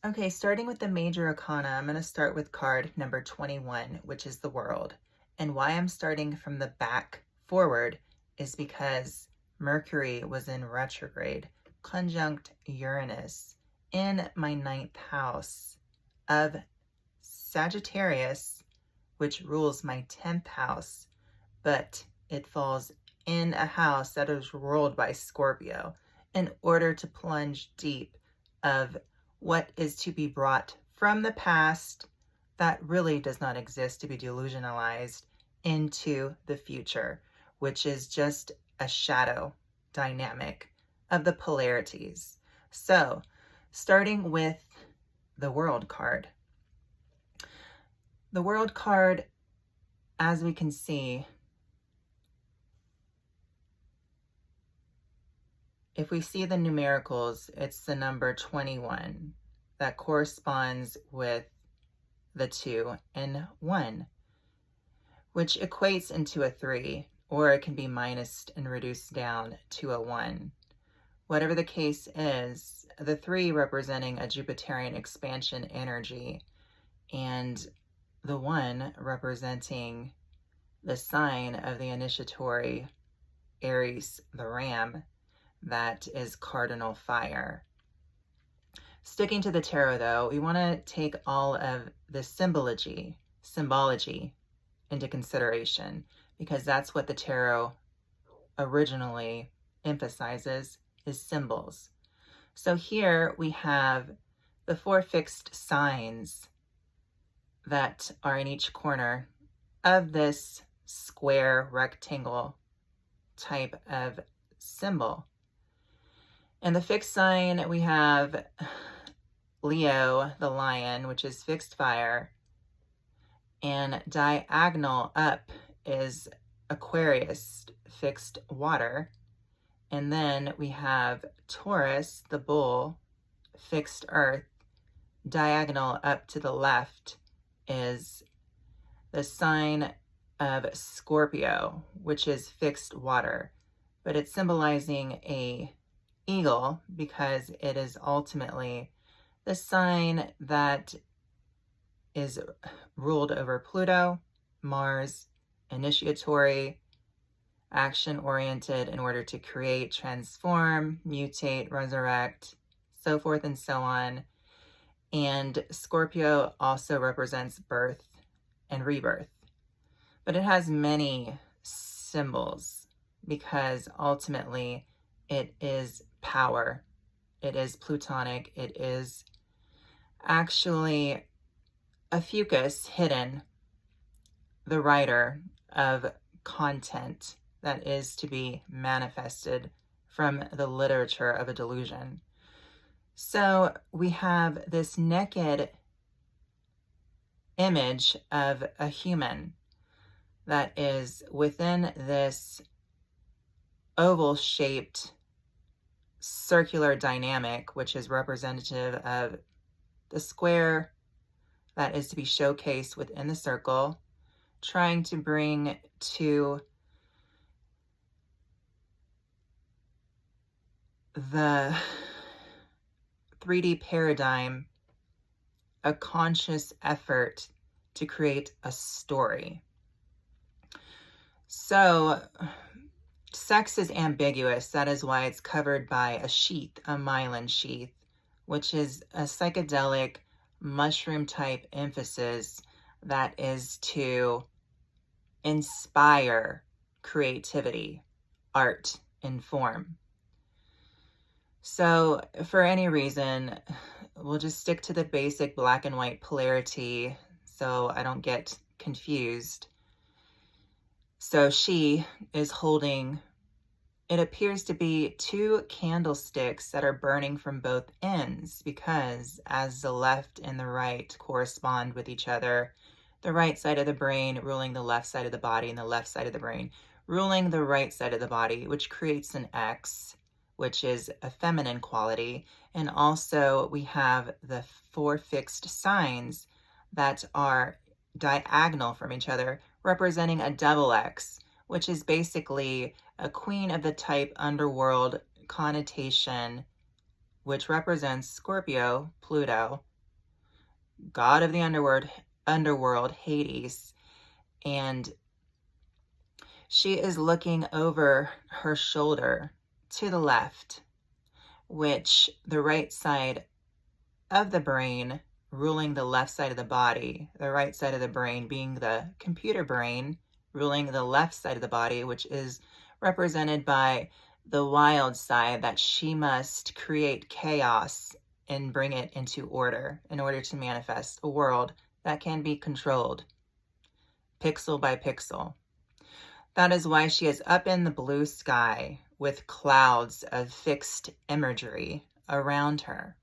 Okay, starting with the major arcana, I'm going to start with card number 21, which is the World. And why I'm starting from the back forward is because Mercury was in retrograde, conjunct Uranus, in my 9th house of Sagittarius, which rules my 10th house, but it falls in a house that is ruled by Scorpio in order to plunge deep of what is to be brought from the past that really does not exist, to be delusionalized into the future, which is just a shadow dynamic of the polarities. So starting with the World card. The World card, as we can see, if we see the numericals, it's the number 21 that corresponds with the 2 and 1, which equates into a 3, or it can be minused and reduced down to a 1. Whatever the case is, the 3 representing a Jupiterian expansion energy, and the 1 representing the sign of the initiatory Aries, the ram, that is cardinal fire. Sticking to the tarot though, we want to take all of the symbology into consideration, because that's what the tarot originally emphasizes, is symbols. So here we have the 4 fixed signs that are in each corner of this square rectangle type of symbol. And the fixed sign, we have Leo, the lion, which is fixed fire. And diagonal up is Aquarius, fixed water. And then we have Taurus, the bull, fixed earth. Diagonal up to the left is the sign of Scorpio, which is fixed water. But it's symbolizing a eagle because it is ultimately the sign that is ruled over Pluto, Mars, initiatory, action-oriented in order to create, transform, mutate, resurrect, so forth and so on. And Scorpio also represents birth and rebirth. But it has many symbols because ultimately it is power. It is plutonic. It is actually a fucus hidden, the writer of content that is to be manifested from the literature of a delusion. So we have this naked image of a human that is within this oval-shaped circular dynamic, which is representative of the square that is to be showcased within the circle, trying to bring to the 3D paradigm a conscious effort to create a story. So sex is ambiguous. That is why it's covered by a sheath, a myelin sheath, which is a psychedelic mushroom type emphasis that is to inspire creativity, art, and form. So for any reason, we'll just stick to the basic black and white polarity so I don't get confused. So she is holding, it appears to be 2 candlesticks that are burning from both ends, because as the left and the right correspond with each other, the right side of the brain ruling the left side of the body, and the left side of the brain ruling the right side of the body, which creates an X, which is a feminine quality. And also we have the 4 fixed signs that are diagonal from each other, representing a double X, which is basically a queen of the type underworld connotation, which represents Scorpio, Pluto, god of the underworld, Hades, and she is looking over her shoulder to the left, which the right side of the brain ruling the left side of the body, the right side of the brain being the computer brain ruling the left side of the body, which is represented by the wild side, that she must create chaos and bring it into order in order to manifest a world that can be controlled pixel by pixel. That is why she is up in the blue sky with clouds of fixed imagery around her.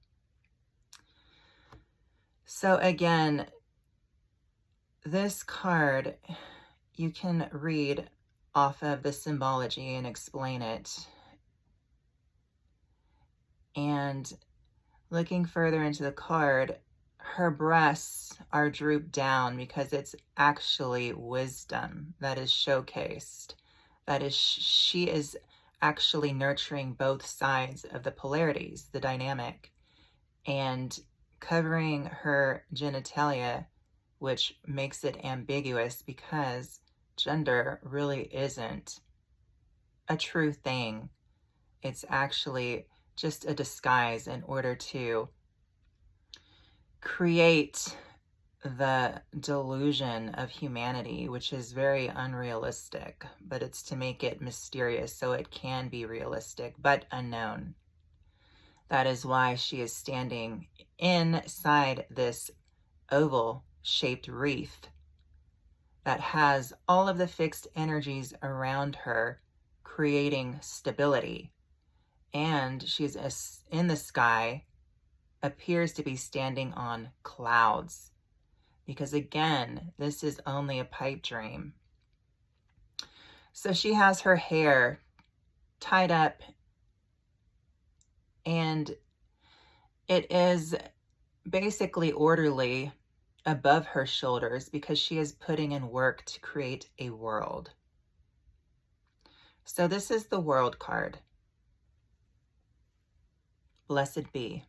So again, this card, you can read off of the symbology and explain it. And looking further into the card, her breasts are drooped down because it's actually wisdom that is showcased. That is, she is actually nurturing both sides of the polarities, the dynamic, and covering her genitalia, which makes it ambiguous because gender really isn't a true thing. It's actually just a disguise in order to create the delusion of humanity, which is very unrealistic, but it's to make it mysterious so it can be realistic but unknown. That is why she is standing inside this oval-shaped wreath that has all of the fixed energies around her, creating stability. And she's in the sky, appears to be standing on clouds, because again, this is only a pipe dream. So she has her hair tied up, and it is basically orderly above her shoulders because she is putting in work to create a world. So this is the World card. Blessed be.